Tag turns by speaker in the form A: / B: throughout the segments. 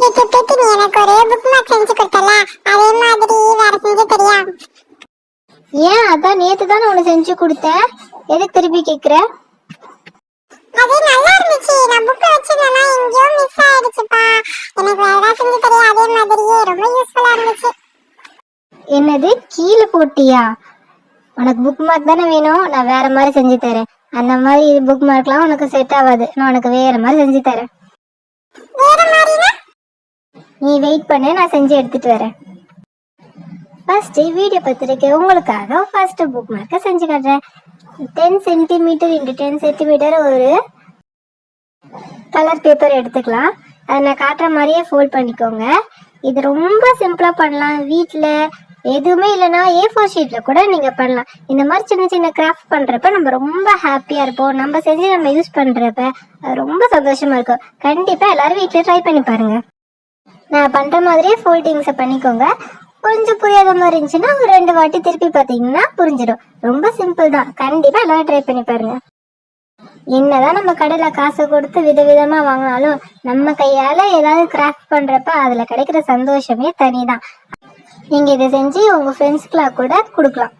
A: நேத்து நீ எனக்கு ஒரு புக் மார்க் செஞ்சு கொடுத்தல, அதே மாதிரி வேற செஞ்சு தெரியா?
B: ஏன், அதான் நேத்து தானே உனக்கு செஞ்சு கொடுத்தேன், எதுக்கு திருப்பி கேக்குற?
A: அது நல்லா இருந்துச்சு. நான் புக் வச்சிருந்தேனா எங்கேயோ மிஸ் ஆயிடுச்சுப்பா. எனக்கு வேற செஞ்சு தெரியா, அதே மாதிரியே ரொம்ப யூஸ்ஃபுல்லா இருந்துச்சு.
B: என்னது, கீழே போட்டியா? உனக்கு புக் மார்க் தானே வேணும், நான் வேற மாதிரி செஞ்சு தரேன். அந்த மாதிரி புக் மார்க்லாம் உனக்கு செட் ஆகாது, நான் உனக்கு வேற மாதிரி செஞ்சு தரேன்.
A: வேற மாதிரினா?
B: நீ வெயிட் பண்ணு, நான் செஞ்சு எடுத்துட்டு வரேன். ஃபர்ஸ்ட் வீடியோ பத்திரிக்கை உங்களுக்காக ஃபர்ஸ்ட் புக் மார்க்கை செஞ்சு காட்டுறேன். 10 சென்டிமீட்டர் இன்டு 10 சென்டிமீட்டர் ஒரு கலர் பேப்பர் எடுத்துக்கலாம். அதை நான் காட்டுற மாதிரியே ஃபோல்ட் பண்ணிக்கோங்க. இது ரொம்ப சிம்பிளா பண்ணலாம். வீட்டில் எதுவுமே இல்லைன்னா A4 ஷீட்ல கூட நீங்க பண்ணலாம். இந்த மாதிரி சின்ன சின்ன கிராஃப்ட் பண்றப்ப நம்ம ரொம்ப ஹாப்பியா இருப்போம். நம்ம செஞ்சு நம்ம யூஸ் பண்றப்ப ரொம்ப சந்தோஷமா இருக்கும். கண்டிப்பா எல்லாரும் வீட்டில் ட்ரை பண்ணி பாருங்க. நான் பண்ற மாதிரியே ஃபோல்டிங்ஸை பண்ணிக்கோங்க. கொஞ்சம் புரியாத மாதிரி இருந்துச்சுன்னா ஒரு 2 வாட்டி திருப்பி பார்த்தீங்கன்னா புரிஞ்சிடும். ரொம்ப சிம்பிள் தான், கண்டிப்பா எல்லாரும் ட்ரை பண்ணி பாருங்க. என்னதான் நம்ம கடையில காசு கொடுத்து விதவிதமா வாங்கினாலும் நம்ம கையால ஏதாவது கிராஃப்ட் பண்றப்ப அதுல கிடைக்கிற சந்தோஷமே தனிதான். நீங்க இதை செஞ்சு உங்க ஃப்ரெண்ட்ஸ்க்குலாம் கூட கொடுக்கலாம்.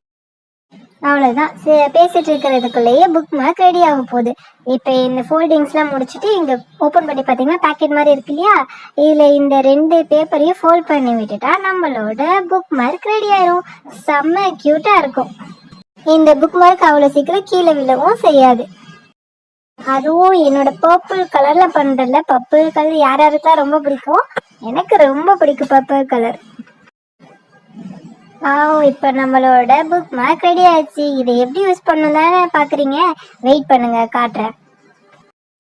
B: அவ்வளவுதான், பேசிட்டு இருக்கிறதுக்குள்ளேயே புக் மார்க் ரெடி ஆக போகுது. இப்ப இந்த ஃபோல்டிங்ஸ்லாம் முடிச்சுட்டு இங்க ஓபன் பண்ணி பாத்தீங்கன்னா பேக்கெட் மாதிரி இருக்கு இல்லையா, இதுல இந்த 2 பேப்பரையும் ஃபோல்ட் பண்ணி விட்டுட்டா நம்மளோட புக் மார்க் ரெடி ஆயிரும். செம்ம கியூட்டா இருக்கும். இந்த புக் மார்க் அவ்வளவு சீக்கிரம் கீழே விழவும் செய்யாது. அதுவும் என்னோட பர்பிள் கலர்ல பண்றல. பர்பிள் கலர் யார் யாருக்கெல்லாம் ரொம்ப பிடிக்கும், எனக்கு ரொம்ப பிடிக்கும் பர்பிள் கலர். இப்ப நம்மளோட புக் மார்க் ரெடி ஆயிடுச்சு. இதை எப்படி யூஸ் பண்ணணும் தானே பாக்குறீங்க, வெயிட் பண்ணுங்க காட்டுறேன்.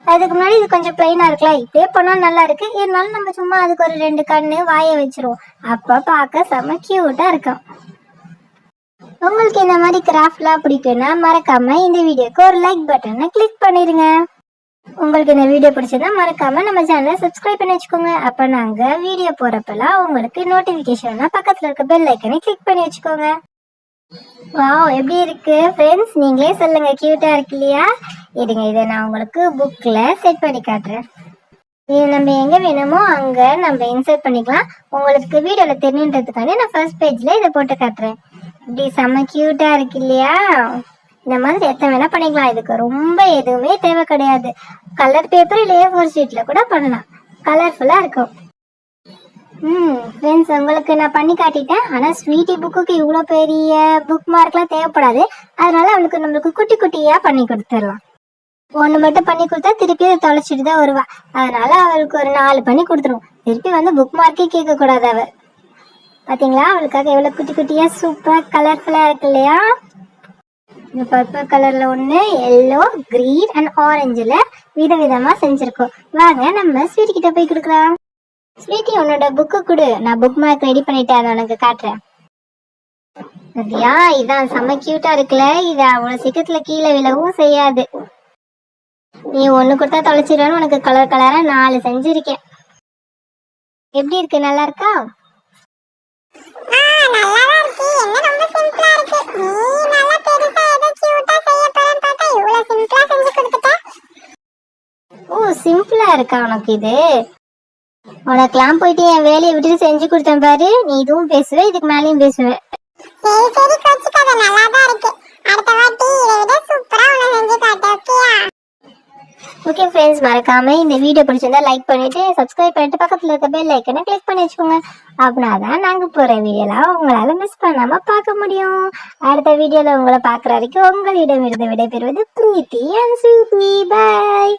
B: அதுக்கு முன்னாடி இது கொஞ்சம் பிளைனா இருக்கலாம், இப்படியே பண்ணா நல்லா இருக்கு. இருந்தாலும் நம்ம சும்மா அதுக்கு ஒரு 2 கண்ணு வாய வச்சிருவோம், அப்ப பார்க்க செம்ம கியூட்டா இருக்கும். உங்களுக்கு இந்த மாதிரி கிராஃப்ட்லாம் பிடிக்கும்னா மறக்காம இந்த வீடியோக்கு ஒரு லைக் பட்டனை கிளிக் பண்ணிருங்க. உங்களுக்கு இந்த வீடியோ பிடிச்சதா மறக்காம நம்ம சேனலை சப்ஸ்கிரைப் பண்ணி வச்சுக்கோங்க. அப்ப நாங்க வீடியோ போறப்பெல்லாம் உங்களுக்கு நோட்டிபிகேஷன் பக்கத்துல இருக்க பெல் ஐக்கனை கிளிக் பண்ணி வச்சுக்கோங்க. வாவ், எப்படி இருக்கு ஃப்ரெண்ட்ஸ், நீங்களே சொல்லுங்க, கியூட்டா இருக்கு இல்லையா? இருங்க, இதை நான் உங்களுக்கு புக்ல செட் பண்ணி காட்டுறேன். இது நம்ம எங்க வேணுமோ அங்க நம்ம இன்சர்ட் பண்ணிக்கலாம். உங்களுக்கு வீடியோல தெரியுன்றதுக்காக நான் ஃபர்ஸ்ட் பேஜ்ல இதை போட்டு காட்டுறேன். இப்படி செம்ம கியூட்டா இருக்கு இல்லையா? இந்த மாதிரி எத்தனை வேணா பண்ணிக்கலாம். இதுக்கு ரொம்ப எதுவுமே தேவை கிடையாது. கலர் பேப்பர் இல்லை A4 ஷீட்ல கூட பண்ணலாம், கலர்ஃபுல்லா இருக்கும். ஃப்ரெண்ட்ஸ், உங்களுக்கு நான் பண்ணி காட்டிட்டேன். ஆனா ஸ்வீட்டி புக்குக்கு இவ்வளோ பெரிய புக் மார்க்லாம் தேவைப்படாது. அதனால நம்மளுக்கு குட்டி குட்டியா பண்ணி கொடுத்துடலாம். ஒன்று மட்டும் பண்ணி கொடுத்தா திருப்பி அதை தொலைச்சிட்டு தான் வருவா. அதனால அவளுக்கு ஒரு 4 பண்ணி கொடுத்துருவோம். திருப்பி வந்து புக் மார்க்கே கேட்க கூடாது. அவ பாத்தீங்களா, அவளுக்காக எவ்வளவு குட்டி குட்டியா சூப்பரா கலர்ஃபுல்லா இருக்கு இல்லையா? இந்த பர்பிள் கலர்ல ஒண்ணு, எல்லோ, கிரீன் அண்ட் ஆரஞ்சுல விதவிதமா செஞ்சிருக்கோம். வாங்க நம்ம ஸ்வீட்டி கிட்ட போய் கொடுக்கலாம். ஸ்வீட்டி, உன்னோட புக்கு கொடு, நான் புக் மார்க் ரெடி பண்ணிட்டேன், அதை உனக்கு காட்டுறேன். அப்படியா, இதான் செம்ம கியூட்டா இருக்குல்ல. இது அவ்வளவு சீக்கிரத்துல கீழே விழவும் செய்யாது. நீ ஒண்ணு கொடுத்தா தொலைச்சிடுவேன்னு உனக்கு கலர் கலரா 4 செஞ்சிருக்கேன். எப்படி இருக்கு, நல்லா இருக்கா? ஓ, சிம்பிளா இருக்கா உனக்கு இது? உனக்கெல்லாம் போயிட்டு என் வேலையை விட்டுட்டு செஞ்சு கொடுத்தேன் பாரு. நீ இதுவும் பேசுவ, இதுக்கு மேலேயும் பேசுவ. ஓகே ஃப்ரெண்ட்ஸ், மறக்காம இந்த வீடியோ பிடிச்சிருந்தா லைக் பண்ணிட்டு சப்ஸ்கிரைப் பண்ணிட்டு பக்கத்துல இருக்க பெல் ஐக்கனை கிளிக் பண்ணி வச்சுக்கோங்க. அப்படின்னாதான் நாங்க போற வீடியோலாம் உங்களால மிஸ் பண்ணாம பார்க்க முடியும். அடுத்த வீடியோல உங்களை பார்க்குற வரைக்கும் உங்களிடமிருந்து விடைபெறுவது பிரீத்தி அண்ட் ஸ்வீட்டி. பாய்.